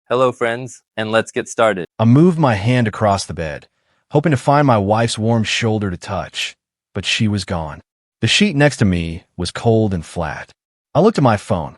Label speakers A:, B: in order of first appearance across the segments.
A: Hello, friends, and let's get started.
B: I moved my hand across the bed, hoping to find my wife's warm shoulder to touch, but she was gone. The sheet next to me was cold and flat. I looked at my phone.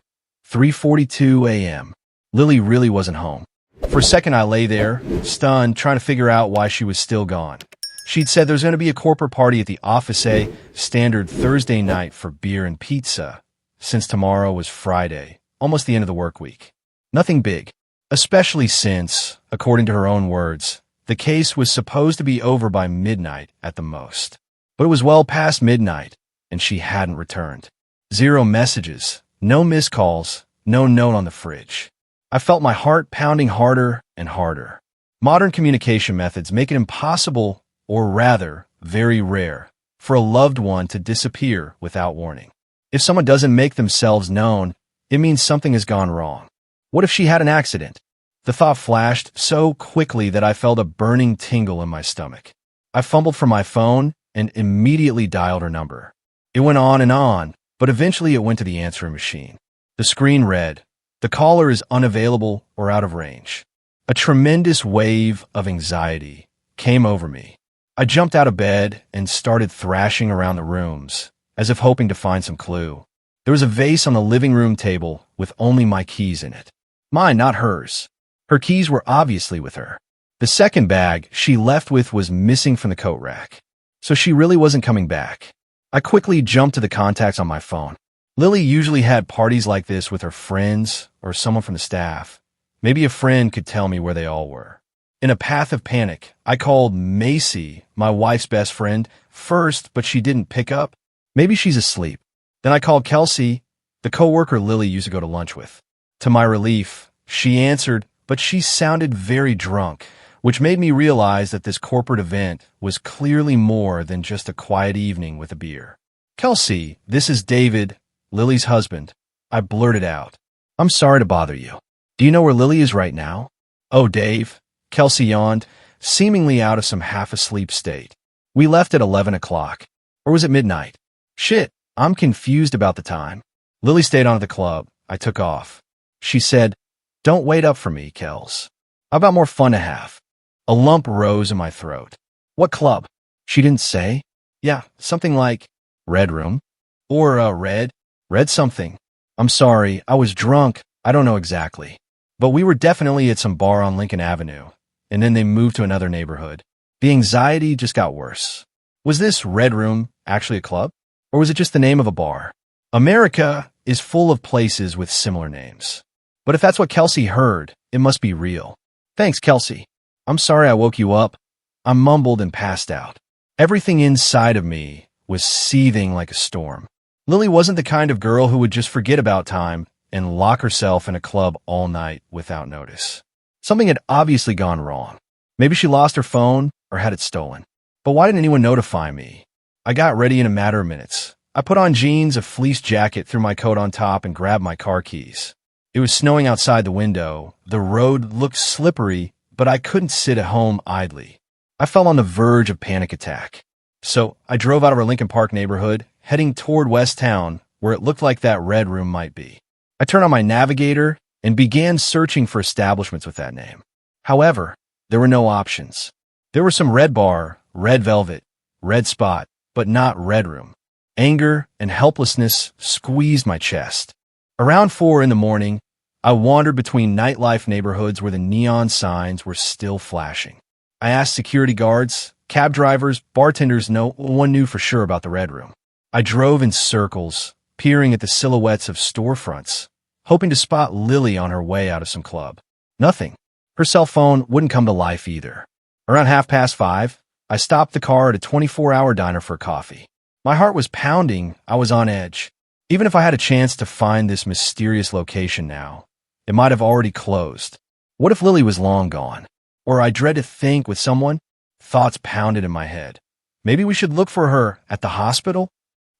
B: 3:42 a.m. Lily really wasn't home. For a second, I lay there, stunned, trying to figure out why she was still gone. She'd said there's going to be a corporate party at the office, a standard Thursday night for beer and pizza, since tomorrow was Friday, almost the end of the work week. Nothing big. Especially since, according to her own words, the case was supposed to be over by midnight at the most. But it was well past midnight, and she hadn't returned. 0 messages, no missed calls, no note on the fridge. I felt my heart pounding harder and harder. Modern communication methods make it impossible, or rather, very rare, for a loved one to disappear without warning. If someone doesn't make themselves known, it means something has gone wrong. What if she had an accident? The thought flashed so quickly that I felt a burning tingle in my stomach. I fumbled for my phone and immediately dialed her number. It went on, but eventually it went to the answering machine. The screen read, "The caller is unavailable or out of range." A tremendous wave of anxiety came over me. I jumped out of bed and started thrashing around the rooms, as if hoping to find some clue. There was a vase on the living room table with only my keys in it. Mine, not hers. Her keys were obviously with her. The second bag she left with was missing from the coat rack. So she really wasn't coming back. I quickly jumped to the contacts on my phone. Lily usually had parties like this with her friends or someone from the staff. Maybe a friend could tell me where they all were. In a path of panic, I called Macy, my wife's best friend, first, but she didn't pick up. Maybe she's asleep. Then I called Kelsey, the coworker Lily used to go to lunch with. To my relief, she answered, but she sounded very drunk, which made me realize that this corporate event was clearly more than just a quiet evening with a beer. "Kelsey, this is David, Lily's husband," I blurted out. "I'm sorry to bother you. Do you know where Lily is right now?" "Oh, Dave," Kelsey yawned, seemingly out of some half-asleep state. "We left at 11 o'clock. Or was it midnight? Shit, I'm confused about the time. Lily stayed on at the club. I took off. She said, 'Don't wait up for me, Kels. I've got more fun to have.'" A lump rose in my throat. "What club?" She didn't say. "Yeah, something like Red Room. Or, Red something. I'm sorry, I was drunk. I don't know exactly. But we were definitely at some bar on Lincoln Avenue, and then they moved to another neighborhood. The anxiety just got worse. Was this Red Room actually a club? Or was it just the name of a bar? America is full of places with similar names. But if that's what Kelsey heard, it must be real. "Thanks, Kelsey. I'm sorry I woke you up." I mumbled and passed out. Everything inside of me was seething like a storm. Lily wasn't the kind of girl who would just forget about time and lock herself in a club all night without notice. Something had obviously gone wrong. Maybe she lost her phone or had it stolen. But why didn't anyone notify me? I got ready in a matter of minutes. I put on jeans, a fleece jacket, threw my coat on top, and grabbed my car keys. It was snowing outside the window. The road looked slippery, but I couldn't sit at home idly. I felt on the verge of panic attack. So I drove out of our Lincoln Park neighborhood, heading toward West Town, where it looked like that Red Room might be. I turned on my navigator and began searching for establishments with that name. However, there were no options. There were some Red Bar, Red Velvet, Red Spot, but not Red Room. Anger and helplessness squeezed my chest. Around 4 in the morning, I wandered between nightlife neighborhoods where the neon signs were still flashing. I asked security guards, cab drivers, bartenders. No one knew for sure about the Red Room. I drove in circles, peering at the silhouettes of storefronts, hoping to spot Lily on her way out of some club. Nothing. Her cell phone wouldn't come to life either. Around 5:30, I stopped the car at a 24-hour diner for coffee. My heart was pounding. I was on edge. Even if I had a chance to find this mysterious location now, it might have already closed. What if Lily was long gone? Or I dread to think with someone? Thoughts pounded in my head. Maybe we should look for her at the hospital?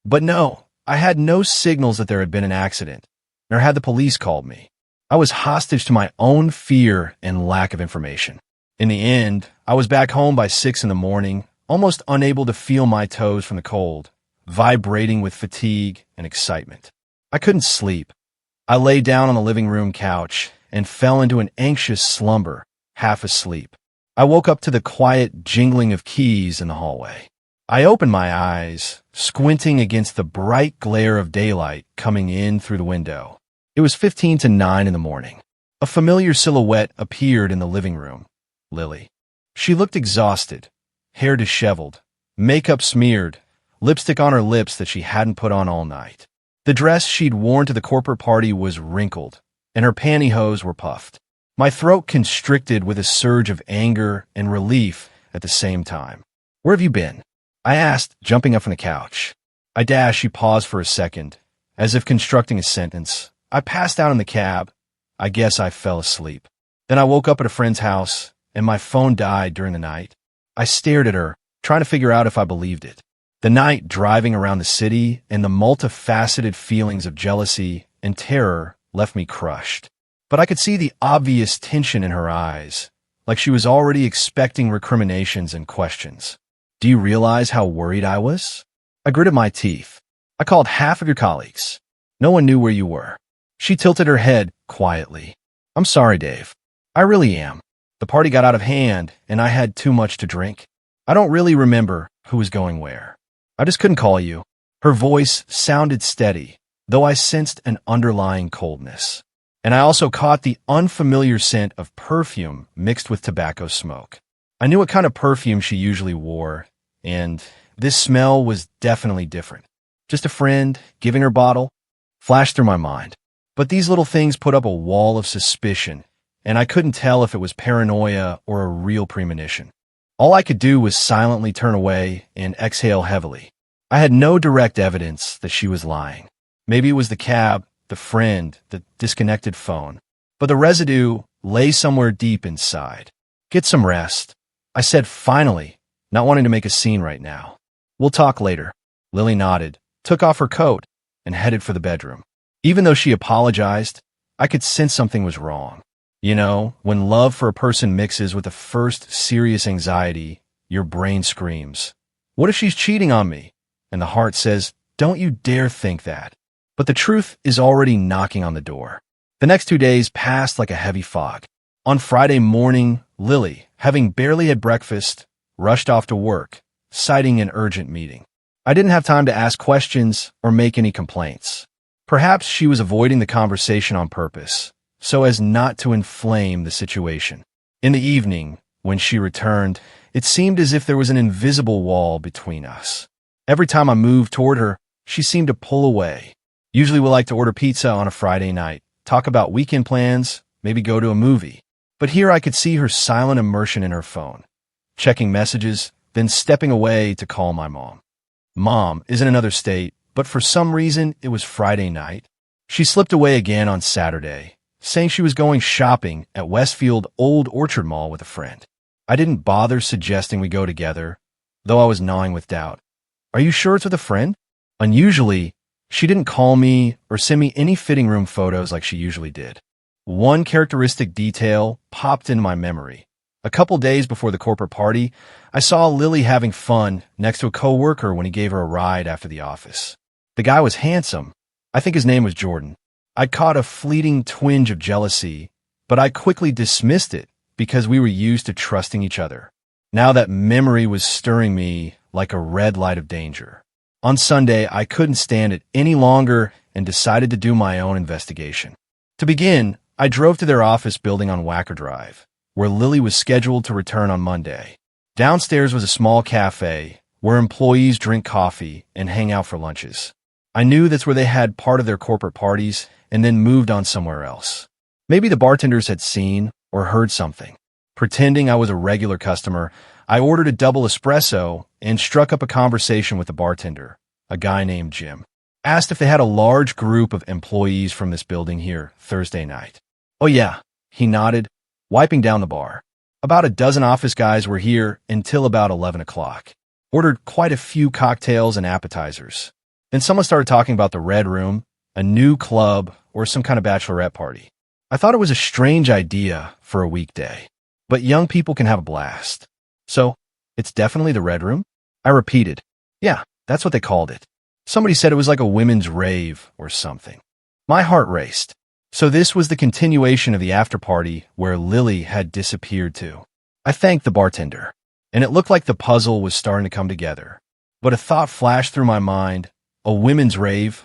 B: But no, I had no signals that there had been an accident, nor had the police called me. I was hostage to my own fear and lack of information. In the end, I was back home by 6 in the morning, almost unable to feel my toes from the cold, vibrating with fatigue and excitement. I couldn't sleep. I lay down on the living room couch, and fell into an anxious slumber, half asleep. I woke up to the quiet jingling of keys in the hallway. I opened my eyes, squinting against the bright glare of daylight coming in through the window. It was 15 to 9 in the morning. A familiar silhouette appeared in the living room. Lily. She looked exhausted, hair disheveled, makeup smeared, lipstick on her lips that she hadn't put on all night. The dress she'd worn to the corporate party was wrinkled, and her pantyhose were puffed. My throat constricted with a surge of anger and relief at the same time. "Where have you been?" I asked, jumping up from the couch. She paused for a second, as if constructing a sentence. "I passed out in the cab. I guess I fell asleep. Then I woke up at a friend's house, and my phone died during the night." I stared at her, trying to figure out if I believed it. The night driving around the city and the multifaceted feelings of jealousy and terror left me crushed. But I could see the obvious tension in her eyes, like she was already expecting recriminations and questions. "Do you realize how worried I was?" I gritted my teeth. "I called half of your colleagues. No one knew where you were." She tilted her head quietly. "I'm sorry, Dave. I really am. The party got out of hand, and I had too much to drink. I don't really remember who was going where. I just couldn't call you." Her voice sounded steady, though I sensed an underlying coldness. And I also caught the unfamiliar scent of perfume mixed with tobacco smoke. I knew what kind of perfume she usually wore, and this smell was definitely different. Just a friend giving her bottle flashed through my mind. But these little things put up a wall of suspicion, and I couldn't tell if it was paranoia or a real premonition. All I could do was silently turn away and exhale heavily. I had no direct evidence that she was lying. Maybe it was the cab, the friend, the disconnected phone. But the residue lay somewhere deep inside. "Get some rest," I said finally, not wanting to make a scene right now. "We'll talk later." Lily nodded, took off her coat, and headed for the bedroom. Even though she apologized, I could sense something was wrong. You know, when love for a person mixes with the first serious anxiety, your brain screams, "What if she's cheating on me?" And the heart says, "Don't you dare think that." But the truth is already knocking on the door. The next 2 days passed like a heavy fog. On Friday morning, Lily, having barely had breakfast, rushed off to work, citing an urgent meeting. I didn't have time to ask questions or make any complaints. Perhaps she was avoiding the conversation on purpose, so as not to inflame the situation. In the evening, when she returned, it seemed as if there was an invisible wall between us. Every time I moved toward her, she seemed to pull away. Usually we like to order pizza on a Friday night, talk about weekend plans, maybe go to a movie. But here I could see her silent immersion in her phone, checking messages, then stepping away to call my mom. Mom is in another state, but for some reason it was Friday night. She slipped away again on Saturday, saying she was going shopping at Westfield Old Orchard Mall with a friend. I didn't bother suggesting we go together, though I was gnawing with doubt. "Are you sure it's with a friend?" Unusually, she didn't call me or send me any fitting room photos like she usually did. One characteristic detail popped into my memory. A couple days before the corporate party, I saw Lily having fun next to a coworker when he gave her a ride after the office. The guy was handsome. I think his name was Jordan. I caught a fleeting twinge of jealousy, but I quickly dismissed it because we were used to trusting each other. Now that memory was stirring me like a red light of danger. On Sunday, I couldn't stand it any longer and decided to do my own investigation. To begin, I drove to their office building on Wacker Drive, where Lily was scheduled to return on Monday. Downstairs was a small cafe where employees drink coffee and hang out for lunches. I knew that's where they had part of their corporate parties and then moved on somewhere else. Maybe the bartenders had seen or heard something. Pretending I was a regular customer, I ordered a double espresso and struck up a conversation with the bartender, a guy named Jim. Asked if they had a large group of employees from this building here Thursday night. "Oh yeah," he nodded, wiping down the bar. "About a dozen office guys were here until about 11 o'clock. Ordered quite a few cocktails and appetizers. Then someone started talking about the Red Room, a new club, or some kind of bachelorette party. I thought it was a strange idea for a weekday, but young people can have a blast. So, it's definitely the Red Room?" I repeated. "Yeah, that's what they called it. Somebody said it was like a women's rave or something." My heart raced. So this was the continuation of the after-party where Lily had disappeared to. I thanked the bartender, and it looked like the puzzle was starting to come together. But a thought flashed through my mind. A women's rave?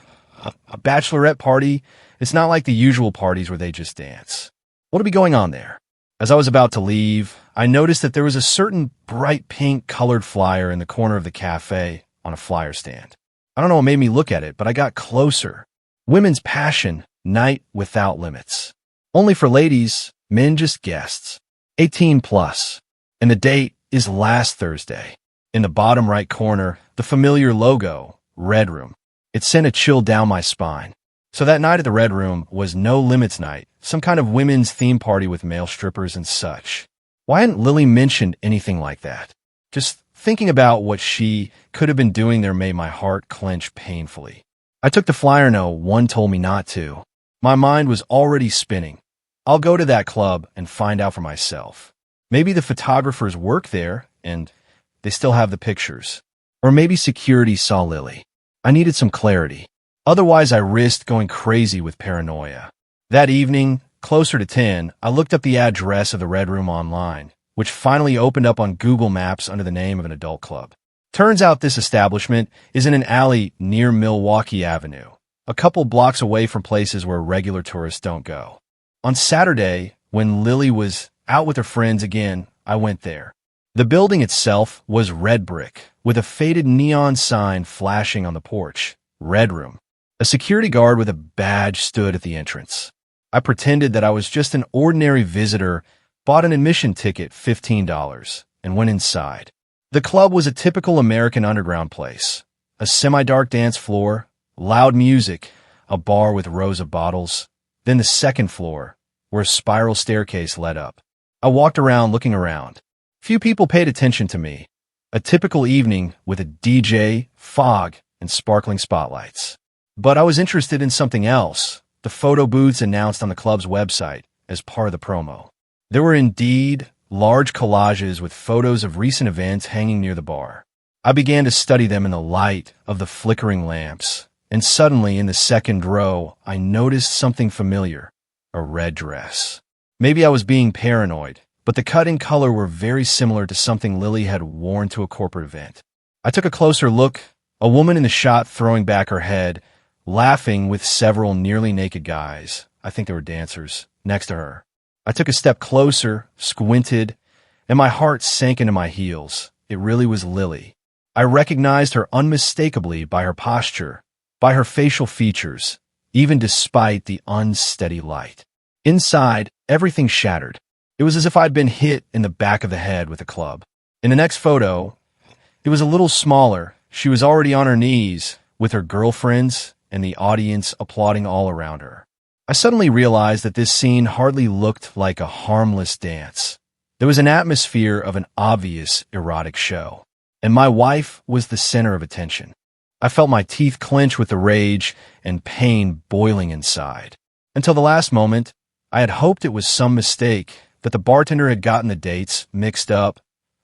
B: A bachelorette party? It's not like the usual parties where they just dance. What'll be going on there? As I was about to leave, I noticed that there was a certain bright pink colored flyer in the corner of the cafe on a flyer stand. I don't know what made me look at it, but I got closer. Women's Passion Night Without Limits. Only for ladies, men just guests. 18 plus. And the date is last Thursday. In the bottom right corner, the familiar logo, Red Room. It sent a chill down my spine. So that night at the Red Room was no limits night, some kind of women's theme party with male strippers and such. Why hadn't Lily mentioned anything like that? Just thinking about what she could have been doing there made my heart clench painfully. I took the flyer no one told me not to. My mind was already spinning. I'll go to that club and find out for myself. Maybe the photographers work there and they still have the pictures. Or maybe security saw Lily. I needed some clarity. Otherwise, I risked going crazy with paranoia. That evening, closer to 10, I looked up the address of the Red Room online, which finally opened up on Google Maps under the name of an adult club. Turns out this establishment is in an alley near Milwaukee Avenue, a couple blocks away from places where regular tourists don't go. On Saturday, when Lily was out with her friends again, I went there. The building itself was red brick, with a faded neon sign flashing on the porch, Red Room. A security guard with a badge stood at the entrance. I pretended that I was just an ordinary visitor, bought an admission ticket, $15, and went inside. The club was a typical American underground place. A semi-dark dance floor, loud music, a bar with rows of bottles, then the second floor, where a spiral staircase led up. I walked around looking around. Few people paid attention to me. A typical evening with a DJ, fog, and sparkling spotlights. But I was interested in something else, the photo booths announced on the club's website as part of the promo. There were indeed large collages with photos of recent events hanging near the bar. I began to study them in the light of the flickering lamps, and suddenly in the second row, I noticed something familiar, a red dress. Maybe I was being paranoid, but the cut and color were very similar to something Lily had worn to a corporate event. I took a closer look, a woman in the shot throwing back her head, laughing with several nearly naked guys, I think they were dancers, next to her. I took a step closer, squinted, and my heart sank into my heels. It really was Lily. I recognized her unmistakably by her posture, by her facial features, even despite the unsteady light. Inside, everything shattered. It was as if I'd been hit in the back of the head with a club. In the next photo, it was a little smaller. She was already on her knees with her girlfriends and the audience applauding all around her. I suddenly realized that this scene hardly looked like a harmless dance. There was an atmosphere of an obvious erotic show, and my wife was the center of attention. I felt my teeth clench with the rage and pain boiling inside. Until the last moment, I had hoped it was some mistake, that the bartender had gotten the dates mixed up,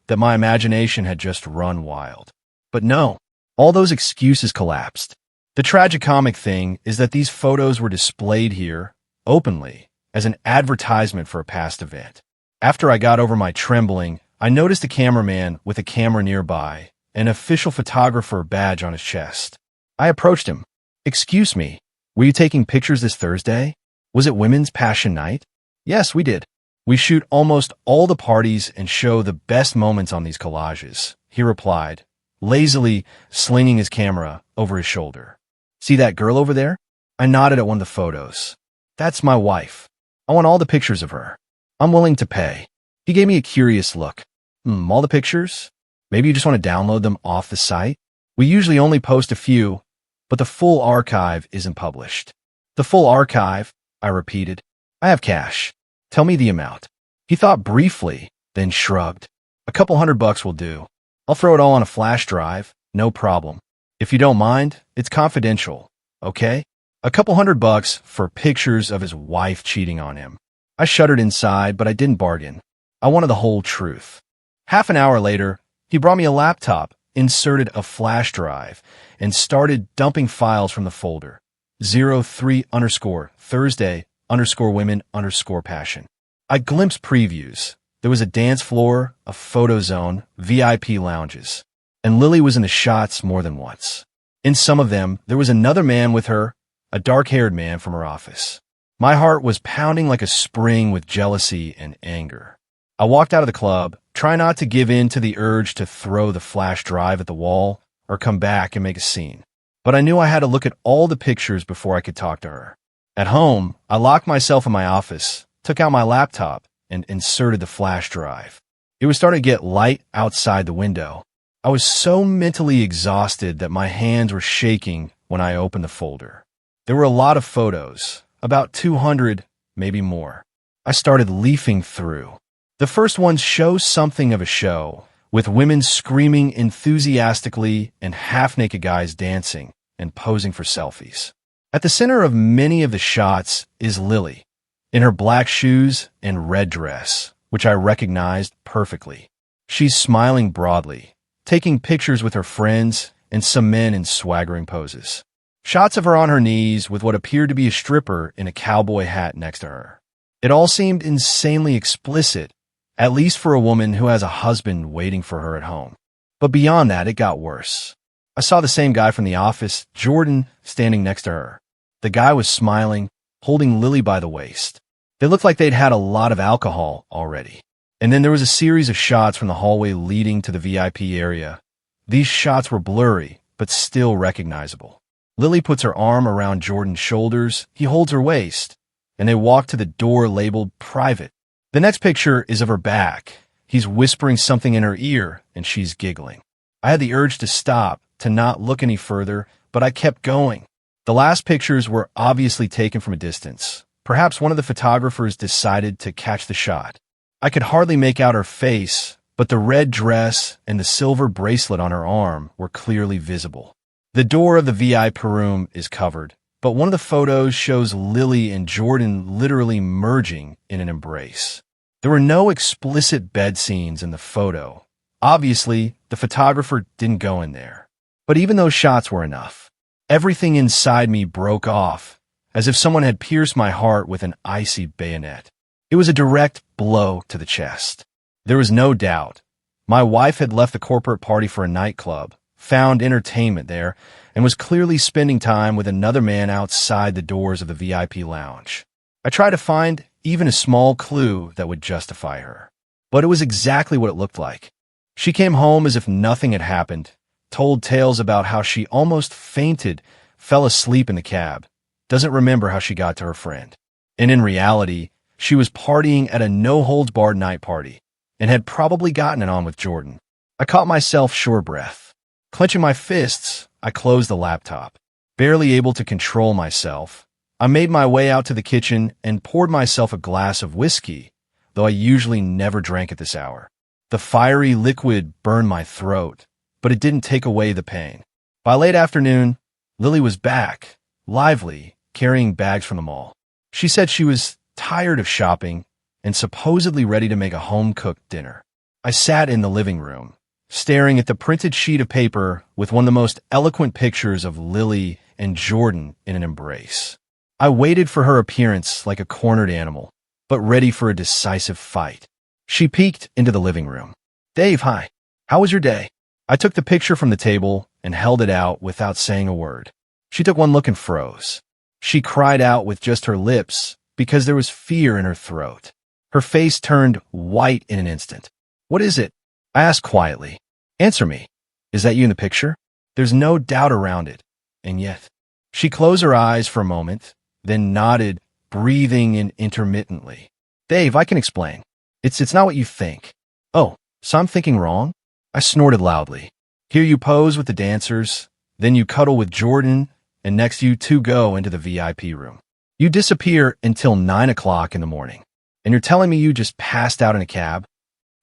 B: that my imagination had just run wild. But no, all those excuses collapsed. The tragicomic thing is that these photos were displayed here, openly, as an advertisement for a past event. After I got over my trembling, I noticed a cameraman with a camera nearby, an official photographer badge on his chest. I approached him. "Excuse me, were you taking pictures this Thursday? Was it Women's Passion Night?" "Yes, we did. We shoot almost all the parties and show the best moments on these collages," he replied, lazily slinging his camera over his shoulder. "See that girl over there?" I nodded at one of the photos. "That's my wife. I want all the pictures of her. I'm willing to pay." He gave me a curious look. All the pictures? Maybe you just want to download them off the site? We usually only post a few, but the full archive isn't published." "The full archive?" I repeated. "I have cash. Tell me the amount." He thought briefly, then shrugged. "A couple $100 will do. I'll throw it all on a flash drive, no problem. If you don't mind, it's confidential, okay?" A couple $100 for pictures of his wife cheating on him. I shuddered inside, but I didn't bargain. I wanted the whole truth. Half an hour later, he brought me a laptop, inserted a flash drive, and started dumping files from the folder. 03 _ Thursday _women_passion. I glimpsed previews. There was a dance floor, a photo zone, VIP lounges. And Lily was in the shots more than once. In some of them, there was another man with her, a dark-haired man from her office. My heart was pounding like a spring with jealousy and anger. I walked out of the club, trying not to give in to the urge to throw the flash drive at the wall or come back and make a scene. But I knew I had to look at all the pictures before I could talk to her. At home, I locked myself in my office, took out my laptop, and inserted the flash drive. It was starting to get light outside the window. I was so mentally exhausted that my hands were shaking when I opened the folder. There were a lot of photos, about 200, maybe more. I started leafing through. The first ones show something of a show, with women screaming enthusiastically and half-naked guys dancing and posing for selfies. At the center of many of the shots is Lily, in her black shoes and red dress, which I recognized perfectly. She's smiling broadly, taking pictures with her friends and some men in swaggering poses. Shots of her on her knees with what appeared to be a stripper in a cowboy hat next to her. It all seemed insanely explicit, at least for a woman who has a husband waiting for her at home. But beyond that, it got worse. I saw the same guy from the office, Jordan, standing next to her. The guy was smiling, holding Lily by the waist. They looked like they'd had a lot of alcohol already. And then there was a series of shots from the hallway leading to the VIP area. These shots were blurry, but still recognizable. Lily puts her arm around Jordan's shoulders, he holds her waist, and they walk to the door labeled private. The next picture is of her back. He's whispering something in her ear, and she's giggling. I had the urge to stop, to not look any further, but I kept going. The last pictures were obviously taken from a distance. Perhaps one of the photographers decided to catch the shot. I could hardly make out her face, but the red dress and the silver bracelet on her arm were clearly visible. The door of the VIP room is covered, but one of the photos shows Lily and Jordan literally merging in an embrace. There were no explicit bed scenes in the photo. Obviously, the photographer didn't go in there. But even those shots were enough. Everything inside me broke off, as if someone had pierced my heart with an icy bayonet. It was a direct blow to the chest. There was no doubt. My wife had left the corporate party for a nightclub, found entertainment there, and was clearly spending time with another man outside the doors of the VIP lounge. I tried to find even a small clue that would justify her. But it was exactly what it looked like. She came home as if nothing had happened, told tales about how she almost fainted, fell asleep in the cab, doesn't remember how she got to her friend. And in reality, she was partying at a no-holds-barred night party and had probably gotten it on with Jordan. I caught myself short breath. Clenching my fists, I closed the laptop. Barely able to control myself, I made my way out to the kitchen and poured myself a glass of whiskey, though I usually never drank at this hour. The fiery liquid burned my throat, but it didn't take away the pain. By late afternoon, Lily was back, lively, carrying bags from the mall. She said she was tired of shopping and supposedly ready to make a home-cooked dinner. I sat in the living room, staring at the printed sheet of paper with one of the most eloquent pictures of Lily and Jordan in an embrace. I waited for her appearance like a cornered animal, but ready for a decisive fight. She peeked into the living room. "Dave, hi. How was your day?" I took the picture from the table and held it out without saying a word. She took one look and froze. She cried out with just her lips because there was fear in her throat. Her face turned white in an instant. "What is it?" I asked quietly. "Answer me. Is that you in the picture?" There's no doubt around it. And yet, she closed her eyes for a moment, then nodded, breathing in intermittently. "Dave, I can explain. It's not what you think." "Oh, so I'm thinking wrong?" I snorted loudly. "Here you pose with the dancers, then you cuddle with Jordan, and next you two go into the VIP room. You disappear until 9 o'clock in the morning, and you're telling me you just passed out in a cab?"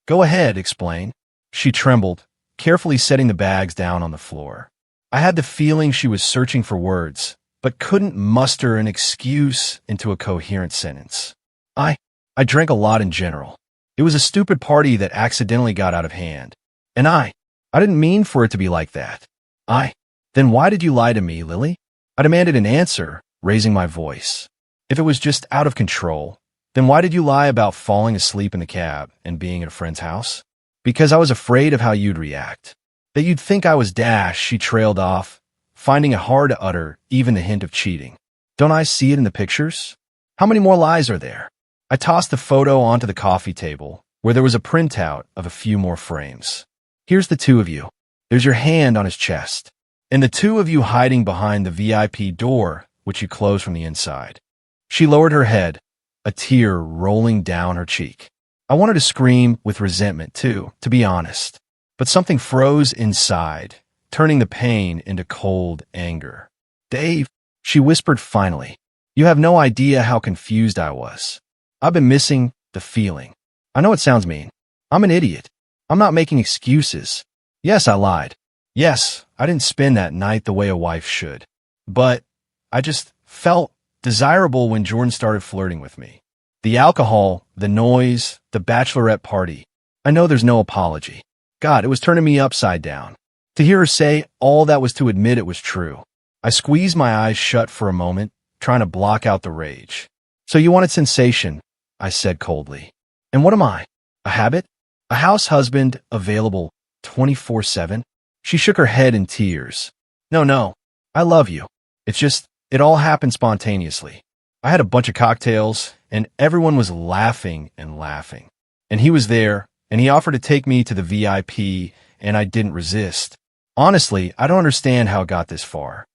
B: "Go ahead, explain." She trembled, carefully setting the bags down on the floor. I had the feeling she was searching for words, but couldn't muster an excuse into a coherent sentence. I drank a lot in general. It was a stupid party that accidentally got out of hand. And I didn't mean for it to be like that. Then why did you lie to me, Lily? I demanded an answer, raising my voice. If it was just out of control, then why did you lie about falling asleep in the cab and being at a friend's house? Because I was afraid of how you'd react. That you'd think I was Dash, she trailed off, finding it hard to utter even the hint of cheating. Don't I see it in the pictures? How many more lies are there? I tossed the photo onto the coffee table, where there was a printout of a few more frames. Here's the two of you. There's your hand on his chest. And the two of you hiding behind the VIP door, which you closed from the inside. She lowered her head, a tear rolling down her cheek. I wanted to scream with resentment too, to be honest. But something froze inside, turning the pain into cold anger. Dave, she whispered finally. You have no idea how confused I was. I've been missing the feeling. I know it sounds mean. I'm an idiot. I'm not making excuses. Yes, I lied. Yes, I didn't spend that night the way a wife should. But I just felt desirable when Jordan started flirting with me. The alcohol, the noise, the bachelorette party. I know there's no apology. God, it was turning me upside down. To hear her say all that was to admit it was true. I squeezed my eyes shut for a moment, trying to block out the rage. So you wanted sensation, I said coldly. And what am I? A habit? A house husband available 24/7? She shook her head in tears. No, I love you. It's just, it all happened spontaneously. I had a bunch of cocktails, and everyone was laughing and laughing. And he was there, and he offered to take me to the VIP, and I didn't resist. Honestly, I don't understand how it got this far.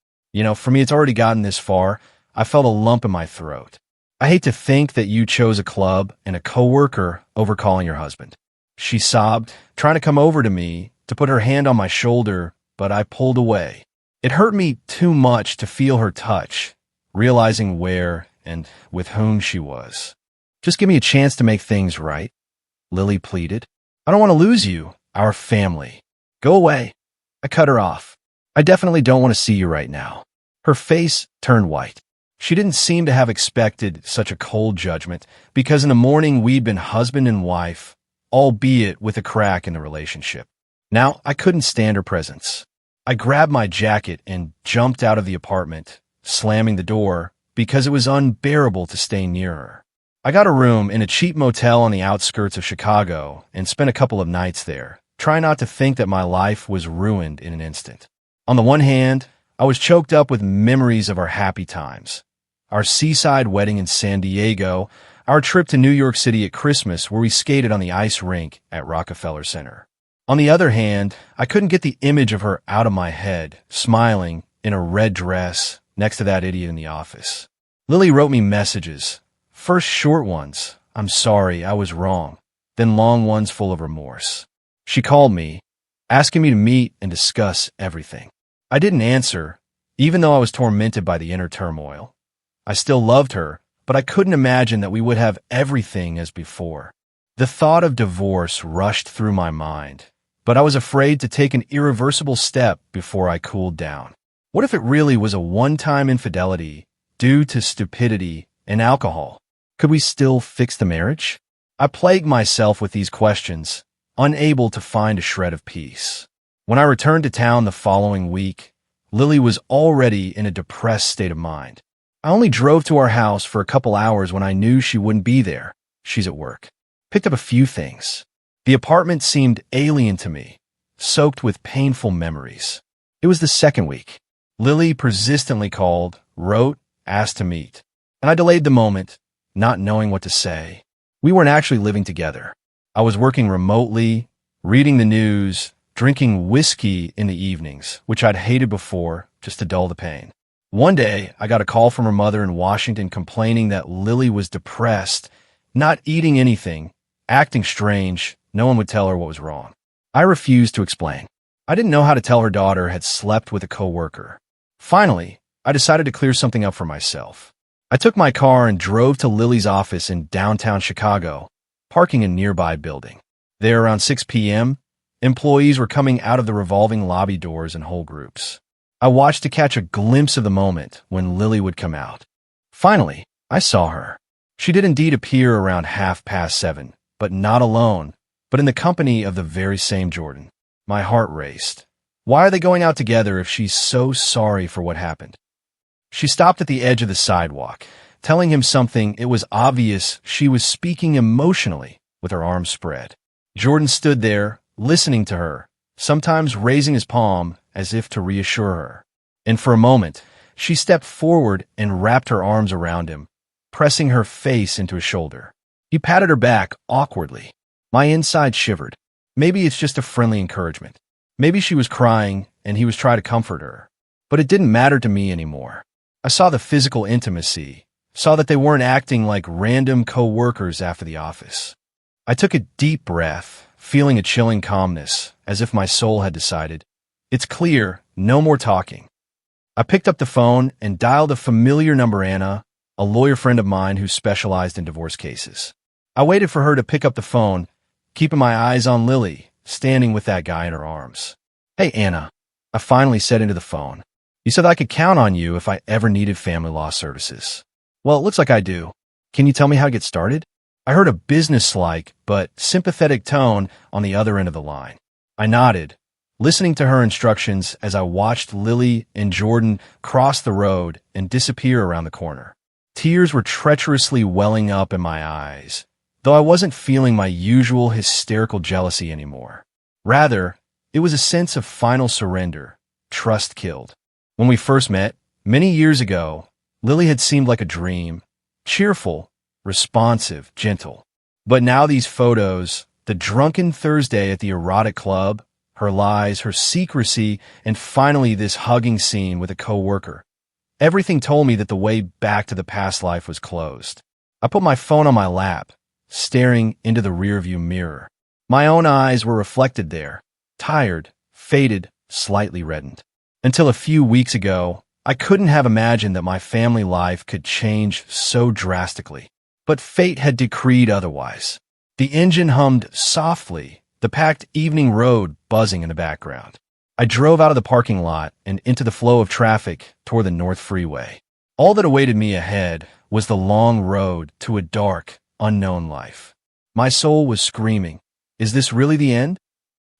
B: For me, it's already gotten this far. I felt a lump in my throat. I hate to think that you chose a club and a coworker over calling your husband. She sobbed, trying to come over to me, to put her hand on my shoulder, but I pulled away. It hurt me too much to feel her touch, realizing where and with whom she was. Just give me a chance to make things right, Lily pleaded. I don't want to lose you, our family. Go away. I cut her off. I definitely don't want to see you right now. Her face turned white. She didn't seem to have expected such a cold judgment, because in the morning we'd been husband and wife, albeit with a crack in the relationship. Now I couldn't stand her presence. I grabbed my jacket and jumped out of the apartment, slamming the door, because it was unbearable to stay near her. I got a room in a cheap motel on the outskirts of Chicago and spent a couple of nights there, trying not to think that my life was ruined in an instant. On the one hand, I was choked up with memories of our happy times. Our seaside wedding in San Diego, our trip to New York City at Christmas where we skated on the ice rink at Rockefeller Center. On the other hand, I couldn't get the image of her out of my head, smiling in a red dress next to that idiot in the office. Lily wrote me messages. First short ones, I'm sorry, I was wrong. Then long ones full of remorse. She called me, asking me to meet and discuss everything. I didn't answer, even though I was tormented by the inner turmoil. I still loved her, but I couldn't imagine that we would have everything as before. The thought of divorce rushed through my mind, but I was afraid to take an irreversible step before I cooled down. What if it really was a one-time infidelity due to stupidity and alcohol? Could we still fix the marriage? I plagued myself with these questions, unable to find a shred of peace. When I returned to town the following week, Lily was already in a depressed state of mind. I only drove to our house for a couple hours when I knew she wouldn't be there. She's at work. Picked up a few things. The apartment seemed alien to me, soaked with painful memories. It was the second week. Lily persistently called, wrote, asked to meet. And I delayed the moment, not knowing what to say. We weren't actually living together. I was working remotely, reading the news, drinking whiskey in the evenings, which I'd hated before, just to dull the pain. One day, I got a call from her mother in Washington complaining that Lily was depressed, not eating anything, acting strange. No one would tell her what was wrong. I refused to explain. I didn't know how to tell her daughter had slept with a coworker. Finally, I decided to clear something up for myself. I took my car and drove to Lily's office in downtown Chicago, parking in a nearby building. There, around 6 p.m., employees were coming out of the revolving lobby doors in whole groups. I watched to catch a glimpse of the moment when Lily would come out. Finally, I saw her. She did indeed appear around 7:30, but not alone, but in the company of the very same Jordan. My heart raced. Why are they going out together if she's so sorry for what happened? She stopped at the edge of the sidewalk, telling him something. It was obvious she was speaking emotionally with her arms spread. Jordan stood there, listening to her, sometimes raising his palm as if to reassure her. And for a moment, she stepped forward and wrapped her arms around him, pressing her face into his shoulder. He patted her back awkwardly. My inside shivered. Maybe it's just a friendly encouragement. Maybe she was crying and he was trying to comfort her. But it didn't matter to me anymore. I saw the physical intimacy, saw that they weren't acting like random co-workers after the office. I took a deep breath, feeling a chilling calmness, as if my soul had decided, it's clear, no more talking. I picked up the phone and dialed a familiar number. Anna, a lawyer friend of mine who specialized in divorce cases. I waited for her to pick up the phone, keeping my eyes on Lily, standing with that guy in her arms. Hey, Anna, I finally said into the phone. You said I could count on you if I ever needed family law services. Well, it looks like I do. Can you tell me how to get started? I heard a businesslike but sympathetic tone on the other end of the line. I nodded, listening to her instructions as I watched Lily and Jordan cross the road and disappear around the corner. Tears were treacherously welling up in my eyes, though I wasn't feeling my usual hysterical jealousy anymore. Rather, it was a sense of final surrender, trust killed. When we first met, many years ago, Lily had seemed like a dream, cheerful, responsive, gentle. But now these photos, the drunken Thursday at the erotic club, her lies, her secrecy, and finally this hugging scene with a co-worker. Everything told me that the way back to the past life was closed. I put my phone on my lap, staring into the rearview mirror. My own eyes were reflected there, tired, faded, slightly reddened. Until a few weeks ago, I couldn't have imagined that my family life could change so drastically. But fate had decreed otherwise. The engine hummed softly, the packed evening road buzzing in the background. I drove out of the parking lot and into the flow of traffic toward the North Freeway. All that awaited me ahead was the long road to a dark, unknown life. My soul was screaming, is this really the end?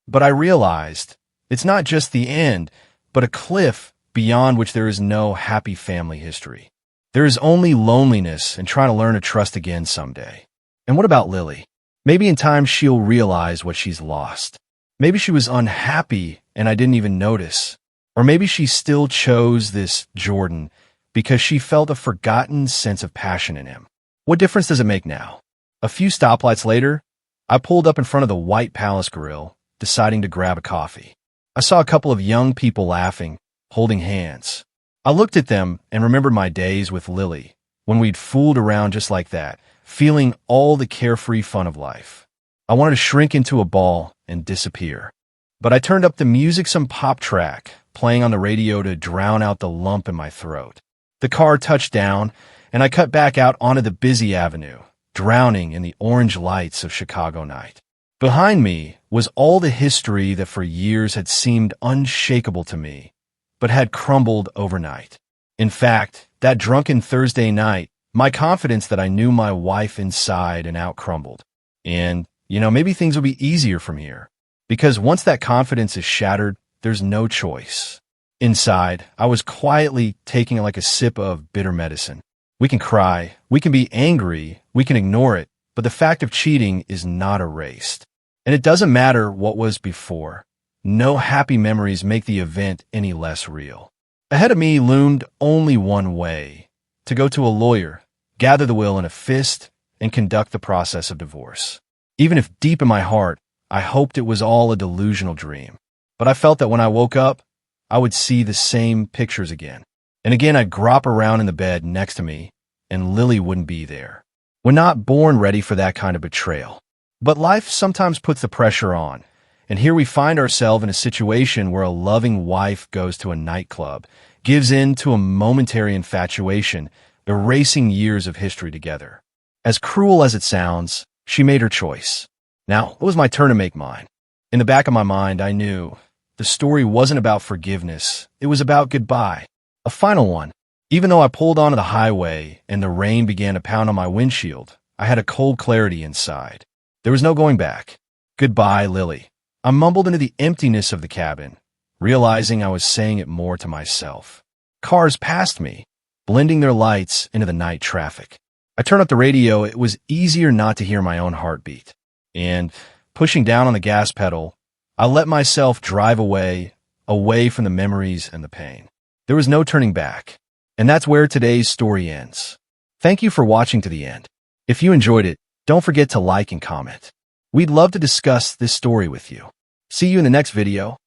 B: But I realized, it's not just the end, but a cliff beyond which there is no happy family history. There is only loneliness and trying to learn to trust again someday. And what about Lily? Maybe in time she'll realize what she's lost. Maybe she was unhappy and I didn't even notice. Or maybe she still chose this Jordan because she felt a forgotten sense of passion in him. What difference does it make now? A few stoplights later, I pulled up in front of the White Palace Grill, deciding to grab a coffee. I saw a couple of young people laughing, holding hands. I looked at them and remembered my days with Lily, when we'd fooled around just like that, feeling all the carefree fun of life. I wanted to shrink into a ball and disappear. But I turned up the music, some pop track, playing on the radio to drown out the lump in my throat. The car touched down, and I cut back out onto the busy avenue, drowning in the orange lights of Chicago night. Behind me was all the history that for years had seemed unshakable to me, but had crumbled overnight. In fact, that drunken Thursday night, my confidence that I knew my wife inside and out crumbled. And, maybe things will be easier from here. Because once that confidence is shattered, there's no choice. Inside, I was quietly taking like a sip of bitter medicine. We can cry, we can be angry, we can ignore it, but the fact of cheating is not erased. And it doesn't matter what was before. No happy memories make the event any less real. Ahead of me loomed only one way, to go to a lawyer, gather the will in a fist, and conduct the process of divorce. Even if deep in my heart, I hoped it was all a delusional dream. But I felt that when I woke up, I would see the same pictures again. And again, I'd grop around in the bed next to me, and Lily wouldn't be there. We're not born ready for that kind of betrayal. But life sometimes puts the pressure on. And here we find ourselves in a situation where a loving wife goes to a nightclub, gives in to a momentary infatuation, erasing years of history together. As cruel as it sounds, she made her choice. Now, it was my turn to make mine. In the back of my mind, I knew the story wasn't about forgiveness. It was about goodbye. A final one. Even though I pulled onto the highway and the rain began to pound on my windshield, I had a cold clarity inside. There was no going back. Goodbye, Lily. I mumbled into the emptiness of the cabin, realizing I was saying it more to myself. Cars passed me, blending their lights into the night traffic. I turned up the radio. It was easier not to hear my own heartbeat. And pushing down on the gas pedal, I let myself drive away from the memories and the pain. There was no turning back. And that's where today's story ends. Thank you for watching to the end. If you enjoyed it, don't forget to like and comment. We'd love to discuss this story with you. See you in the next video.